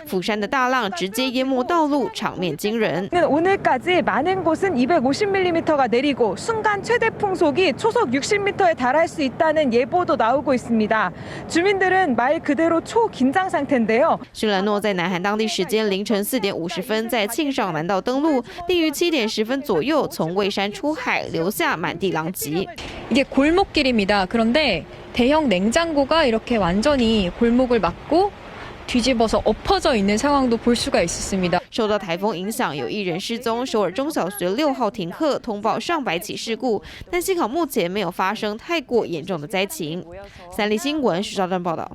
釜山的大浪直接淹没道路，场面惊人。 오늘까지 많은 곳은 250mm가 내리고 순간 최대 풍속이 초속 60m에 달할 수 있다는 예보도 나오고 있습니다. 주민들은 말 그대로 초긴장 상태인데요. 施兰诺在南韩当地时间凌晨4点50分在庆尚南道登陆，并于7点10分左右从蔚山出海，留下满地狼藉。 이게 골목길입니다. 그런데 대형 냉장고가 이렇게 완전히 골목을 막고 뒤집어서 엎어져 있는 상황도 볼 수가 있었습니다. 受到台风影响，有1人失踪。首尔中小学6号停课，通报上百起事故，但幸好目前没有发生太过严重的灾情。三立新闻徐兆珍报道。